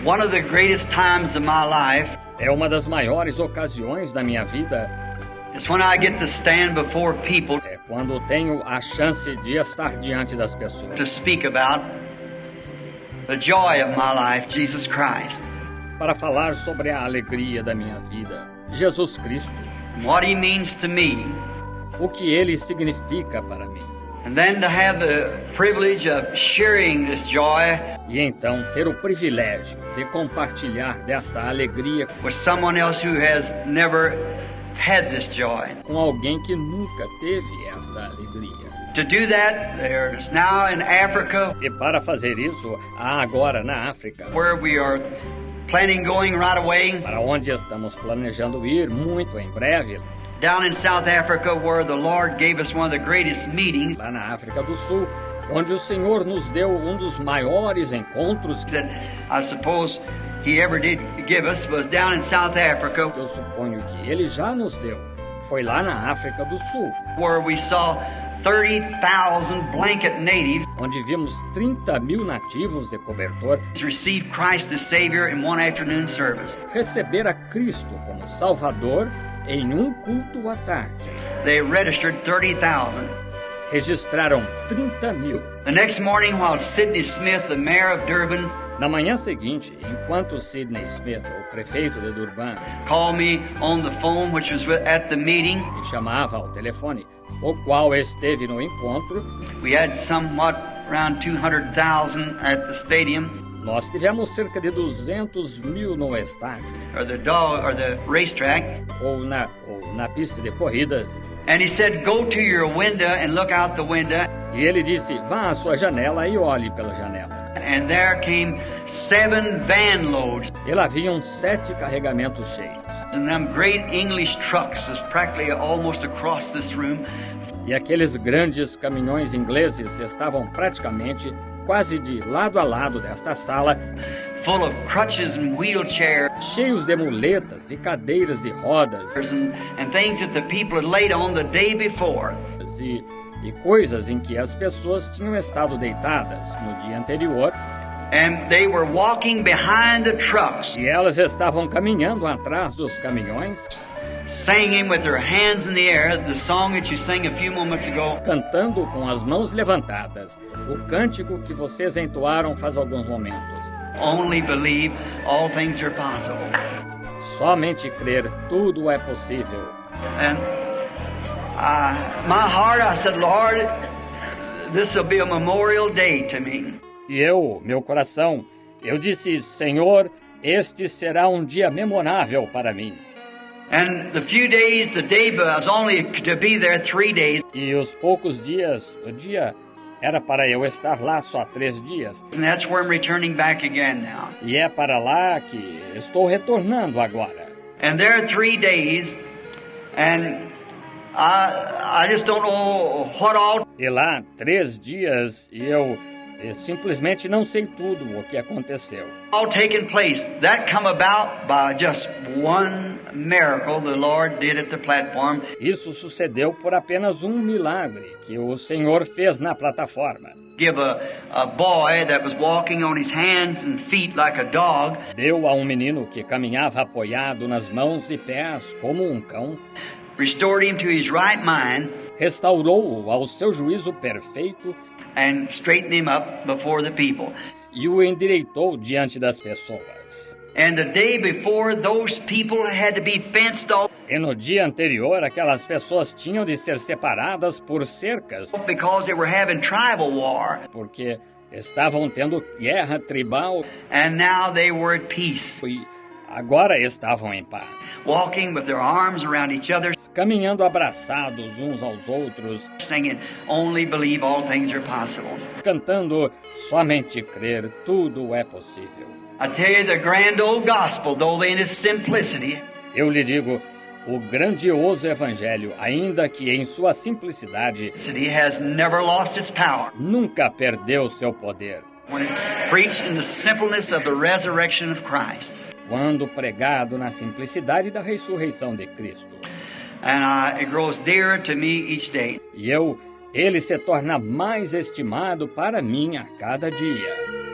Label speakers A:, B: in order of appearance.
A: one of the greatest times of my life.
B: É uma das maiores ocasiões da minha vida.
A: It's when I get to stand before people.
B: É quando tenho a chance de estar diante das pessoas.
A: To speak about the joy of my life, Jesus Christ.
B: Para falar sobre a alegria da minha vida, Jesus Cristo.
A: What He means to me.
B: O que Ele significa para mim.
A: And then to have the privilege of sharing this joy.
B: E então ter o privilégio de compartilhar desta alegria
A: with someone else who has never had this joy.
B: Com alguém que nunca teve esta alegria.
A: To do that, there's now in Africa.
B: E para fazer isso, há agora na África.
A: Where we are planning going right away.
B: Para onde estamos planejando ir muito em breve.
A: Down in South Africa, where the Lord gave us one of the greatest meetings.
B: Lá na África do Sul, onde o Senhor nos deu um dos maiores encontros
A: that I suppose He ever did give us was down in South Africa.
B: Eu suponho que Ele já nos deu. Foi lá na África do Sul,
A: where we saw 30,000 blanket natives,
B: onde vimos 30.000 nativos de cobertor
A: receive Christ as Savior in one afternoon service.
B: Receber a Cristo como Salvador em um culto à tarde.
A: They registered 30,000.
B: Registraram 30.000.
A: The next morning, while Sidney Smith, the mayor of Durban,
B: na manhã seguinte, enquanto Sidney Smith, o prefeito de Durban,
A: called me on the phone, which was at the meeting,
B: me chamava ao telefone, o qual esteve no encontro.
A: We had somewhat around 200,000 at the stadium.
B: Nós tivemos cerca de 200.000 no estádio.
A: Or the racetrack.
B: Ou na pista de corridas.
A: And he said, "Go to your window and look out the window."
B: E ele disse, vá à sua janela e olhe pela janela.
A: And there came 7 van loads.
B: E lá vinham 7 carregamentos cheios.
A: And them great English trucks was practically almost across this room.
B: E aqueles grandes caminhões ingleses estavam praticamente quase de lado a lado desta sala,
A: full of crutches and wheelchairs,
B: cheios de muletas e cadeiras e rodas,
A: and things that the people had laid on the day before.
B: E coisas em que as pessoas tinham estado deitadas no dia anterior.
A: And they were walking behind the trucks.
B: E elas estavam caminhando atrás dos caminhões,
A: singing with their hands in the air, the song that you sang a few moments ago.
B: Cantando com as mãos levantadas, o cântico que vocês entoaram faz alguns momentos.
A: Only believe, all things are possible.
B: Somente crer, tudo é possível.
A: And my heart, I said, Lord, this will be a memorial day to me.
B: E meu coração, eu disse, Senhor, este será um dia memorável para mim.
A: And the few days, the day was only to be there 3 days.
B: E os poucos dias, o dia era para eu estar lá só 3 dias.
A: And that's where I'm returning back again now.
B: E é para lá que estou retornando agora.
A: And there are 3 days, and I just don't know what all.
B: E lá 3 dias e eu simplesmente não sei tudo o que aconteceu.
A: All taking place. That come about by just one miracle the Lord did at the platform.
B: Isso sucedeu por apenas um milagre que o Senhor fez na plataforma.
A: Give a boy that was walking on his hands and feet like a dog.
B: Deu a um menino que caminhava apoiado nas mãos e pés como um cão.
A: Restored him to his right mind.
B: Restaurou-o ao seu juízo perfeito.
A: And straightened him up before the people.
B: E o endireitou diante das pessoas.
A: And the day before, those people had to be fenced off.
B: E no dia anterior, aquelas pessoas tinham de ser separadas por cercas.
A: Because they were having tribal war.
B: Porque estavam tendo guerra tribal.
A: And now they were at peace.
B: E agora estavam em paz.
A: Walking with their arms around each other.
B: Caminhando abraçados uns aos outros.
A: Singing, only believe all things are possible.
B: Cantando, somente crer, tudo é possível.
A: I tell you, the grand old gospel, though in its simplicity.
B: Eu lhe digo, o grandioso Evangelho, ainda que em sua simplicidade,
A: has never lost its power.
B: Nunca perdeu seu poder.
A: When it preached in the simpleness of the resurrection of Christ.
B: Quando pregado na simplicidade da ressurreição de Cristo.
A: And it grows dearer to me each day.
B: E ele se torna mais estimado para mim a cada dia.